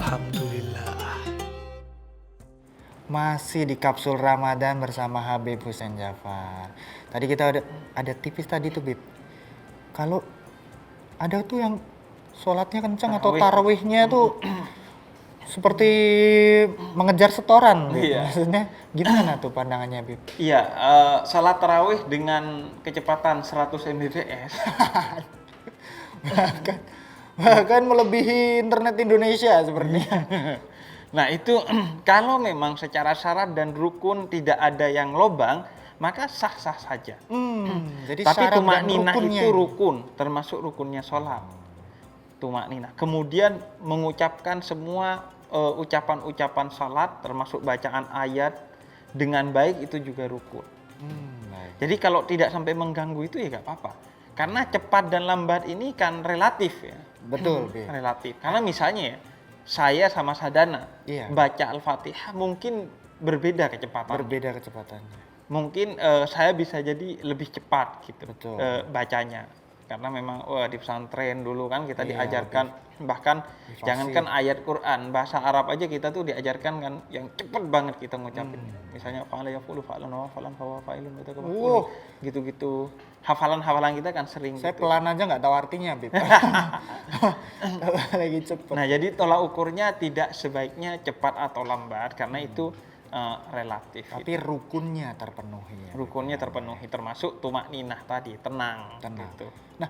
Alhamdulillah. Masih di kapsul Ramadan bersama Habib Hussein Jafar. Tadi kita ada tipis tadi tuh, Bib. Kalau ada tuh yang sholatnya kencang atau tarawihnya tuh seperti mengejar setoran, Bib. Iya. Maksudnya gimana tuh pandangannya, Bib? Iya, salat tarawih dengan kecepatan 100 Mbps. Bahkan melebihi internet Indonesia sepertinya. Nah itu kalau memang secara syarat dan rukun tidak ada yang lobang, maka sah-sah saja. Jadi Tapi syarat dan tumakninah rukunnya itu ini. rukun, termasuk rukunnya sholat. Tumakninah. Kemudian mengucapkan semua ucapan-ucapan sholat, termasuk bacaan ayat dengan baik itu juga rukun. Baik. Jadi kalau tidak sampai mengganggu itu ya nggak apa-apa. Karena cepat dan lambat ini kan relatif ya. Betul, Bib. Relatif. Karena misalnya ya, saya sama Sadana Iya. baca Al-Fatihah mungkin berbeda kecepatan. Berbeda kecepatannya. Mungkin saya bisa jadi lebih cepat gitu Betul. bacanya. Karena memang di pesantren dulu kan kita Iya, diajarkan bahkan fasih. jangankan ayat Quran, bahasa Arab aja kita tuh diajarkan kan yang cepet banget kita ngucapin. Misalnya fa'ala yaqulu fa'lan wa fa'lan fa fa'ilun gitu-gitu. Hafalan-hafalan kita kan sering Saya gitu. pelan aja nggak tahu artinya, Bib. Kalau lagi cepet. Nah, jadi tolak ukurnya tidak sebaiknya cepat atau lambat karena itu relatif. Tapi rukunnya terpenuhi ya. Rukunnya terpenuhi termasuk tumakninah tadi, tenang. Tenang. Gitu. Nah,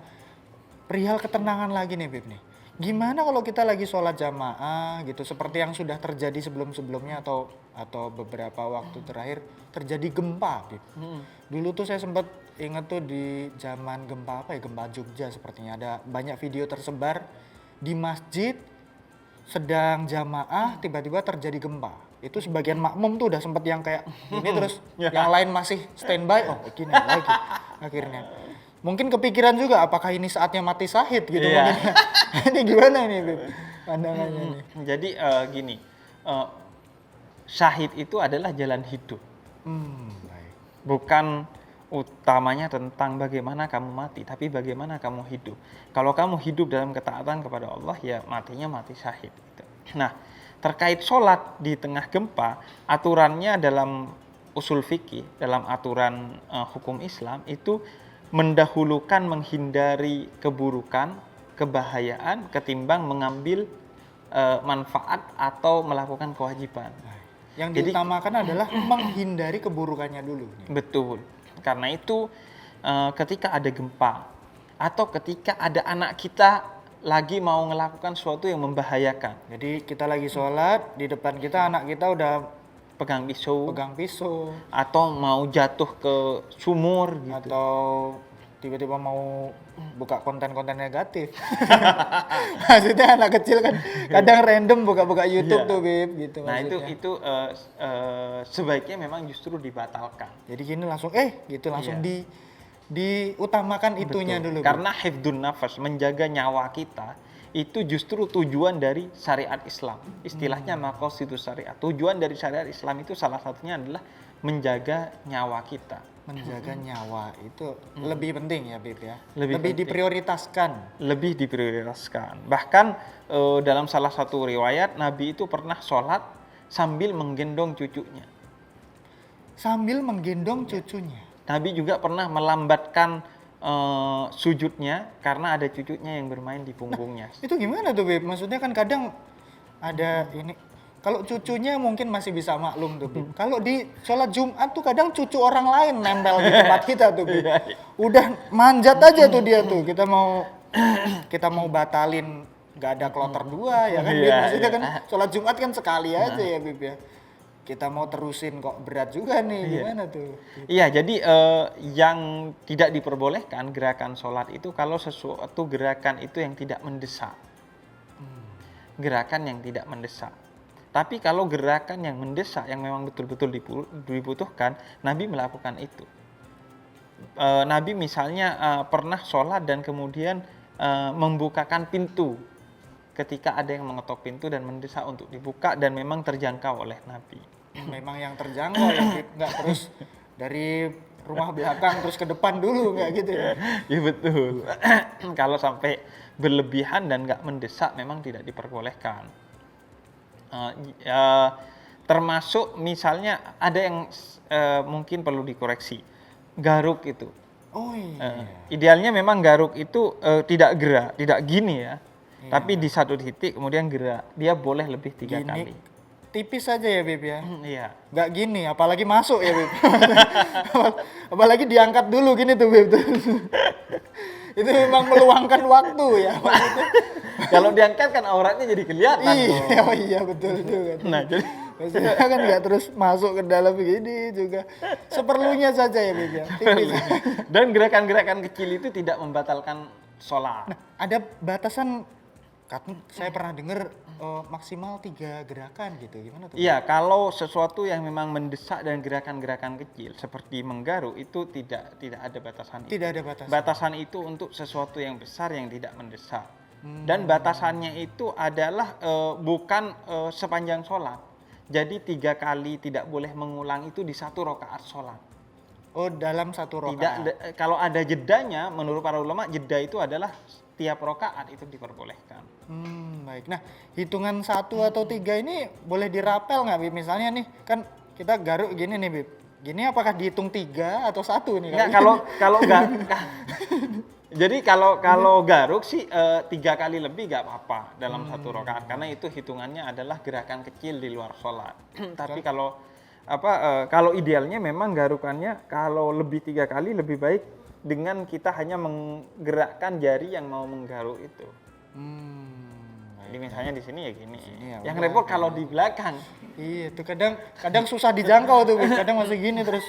perihal ketenangan lagi nih, Bib nih. Gimana kalau kita lagi sholat jamaah gitu, seperti yang sudah terjadi sebelum-sebelumnya atau beberapa waktu terakhir terjadi gempa, Bib. Dulu tuh saya sempat ingat tuh di zaman gempa apa ya, gempa Jogja sepertinya ada banyak video tersebar di masjid sedang jamaah tiba-tiba terjadi gempa. Itu sebagian makmum tuh udah sempat yang kayak ini terus yang lain masih standby, oh gini lagi akhirnya. Mungkin kepikiran juga apakah ini saatnya mati syahid gitu Iya. mungkin. Ini gimana nih, Bib? Pandangannya nih. Jadi gini, syahid itu adalah jalan hidup. Baik. Bukan utamanya tentang bagaimana kamu mati, tapi bagaimana kamu hidup. Kalau kamu hidup dalam ketaatan kepada Allah, ya matinya mati syahid. Gitu. Nah, terkait sholat di tengah gempa, aturannya dalam usul fikih, dalam aturan hukum Islam itu mendahulukan menghindari keburukan, kebahayaan, ketimbang mengambil manfaat atau melakukan kewajiban. Yang Jadi- diutamakan adalah menghindari keburukannya dulu nih. Betul. Karena itu ketika ada gempa atau ketika ada anak kita lagi mau melakukan sesuatu yang membahayakan, Jadi kita lagi sholat, di depan kita anak kita udah pegang pisau pegang pisau atau mau jatuh ke sumur gitu. atau tiba-tiba mau buka konten-konten negatif. Maksudnya anak kecil kan kadang random buka-buka YouTube Iya. tuh, Bib, gitu Nah, maksudnya. itu sebaiknya memang justru dibatalkan. Jadi gini langsung gitu langsung Iya. diutamakan itunya Betul. dulu. Bib. Karena hifdun nafas, menjaga nyawa kita, itu justru tujuan dari syariat Islam. Istilahnya maqasidus syariat. Tujuan dari syariat Islam itu salah satunya adalah menjaga nyawa kita. Menjaga nyawa itu lebih penting ya, Bib ya. Lebih penting. diprioritaskan. Lebih diprioritaskan. Bahkan dalam salah satu riwayat, Nabi itu pernah sholat sambil menggendong cucunya. Sambil menggendong cucunya. Nabi juga pernah melambatkan sujudnya karena ada cucunya yang bermain di punggungnya. Itu gimana tuh, Bib? Maksudnya kan kadang ada ini, kalau cucunya mungkin masih bisa maklum tuh, Bib. Kalau di sholat Jumat tuh kadang cucu orang lain nempel di tempat kita tuh, Bib. Udah manjat aja tuh dia tuh. Kita mau batalin nggak ada kloter dua ya kan, Bib? Iya, Maksudnya iya. kan sholat Jumat kan sekali aja ya, Bib ya. Kita mau terusin kok berat juga nih, gimana tuh? Iya, jadi yang tidak diperbolehkan gerakan sholat itu kalau sesuatu gerakan itu yang tidak mendesak. Gerakan yang tidak mendesak. Tapi kalau gerakan yang mendesak, yang memang betul-betul dibutuhkan, Nabi melakukan itu. Nabi misalnya pernah sholat dan kemudian membukakan pintu ketika ada yang mengetok pintu dan mendesak untuk dibuka dan memang terjangkau oleh Nabi. Memang yang terjangkau ya, Bib. Nggak terus dari rumah belakang terus ke depan dulu, nggak gitu ya? Ya betul. Kalau sampai berlebihan dan nggak mendesak memang tidak diperbolehkan. Termasuk misalnya ada yang mungkin perlu dikoreksi, garuk itu. Oh iya. Idealnya memang garuk itu tidak gerak, tidak gini ya, Iya. tapi di satu titik kemudian gerak. Dia boleh lebih 3 Gini kali. tipis saja ya Bib ya. Iya. Nggak gini, apalagi masuk ya Bib. Apalagi diangkat dulu gini tuh Bib. Itu memang meluangkan waktu ya. Maksudnya. Kalau diangkat kan auratnya jadi kelihatan. Iya, oh iya betul juga. Nah, jadi Maksudnya kan nggak terus masuk ke dalam begini juga. Seperlunya saja ya Bib ya. Tipis. dan gerakan-gerakan kecil itu tidak membatalkan sholat. Nah, ada batasan kan saya pernah dengar maksimal 3 gerakan gitu. Gimana tuh? Iya, kalau sesuatu yang memang mendesak dan gerakan-gerakan kecil seperti menggaruk itu tidak ada batasan. Tidak ada batasan. Batasan itu untuk sesuatu yang besar yang tidak mendesak. Dan batasannya itu adalah bukan sepanjang sholat. Jadi 3 kali tidak boleh mengulang itu di 1 rakaat sholat. Oh, dalam 1 Tidak, rakaat. kalau ada jedanya, menurut para ulama jeda itu adalah tiap rakaat itu diperbolehkan. Baik. Nah, hitungan 1 atau 3 ini boleh dirapel nggak Bib? Misalnya nih, kan kita garuk gini nih Bib. Gini apakah dihitung 3 atau 1 nih? Enggak, kalau jadi kalau garuk sih 3 kali lebih nggak apa-apa dalam 1 rakaat karena itu hitungannya adalah gerakan kecil di luar sholat. Tapi kalau idealnya memang garukannya kalau lebih 3 kali lebih baik dengan kita hanya menggerakkan jari yang mau menggaruk itu. Jadi misalnya di sini ya gini. ya Yang udah. repot kalau di belakang. Iya, tuh kadang susah dijangkau tuh Bib. Kadang masih gini terus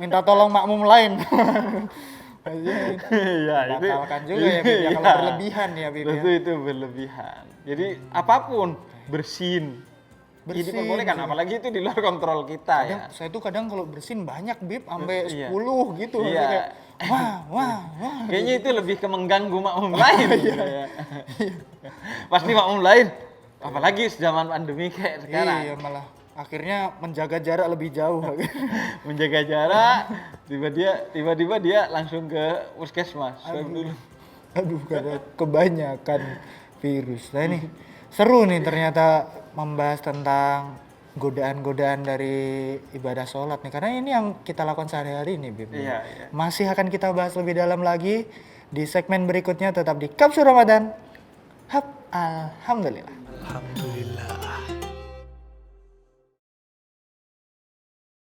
minta tolong makmum lain. Iya, itu Batalkan juga ya Bib, ya kalau iya. berlebihan ya Bib ya. Tentu itu berlebihan. Jadi apapun bersin. Jadi Bersin, diperbolehkan, apalagi itu di luar kontrol kita ya. Saya tuh kadang kalau bersin banyak Bib, sampai Iya. 10 gitu. Iya. Maksudnya kayak, wah. Kayaknya itu lebih ke mengganggu makmum lain. Ya. Pasti makmum lain, apalagi zaman pandemi kayak sekarang. Iya, malah akhirnya menjaga jarak lebih jauh. Menjaga jarak, tiba-tiba dia langsung ke puskesmas. Swab dulu. Aduh, karena kebanyakan virus. Nah ini seru nih ternyata membahas tentang godaan-godaan dari ibadah sholat nih. Karena ini yang kita lakukan sehari-hari nih, Bib. Iya. Masih akan kita bahas lebih dalam lagi di segmen berikutnya. Tetap di Kapsul Ramadan. Alhamdulillah.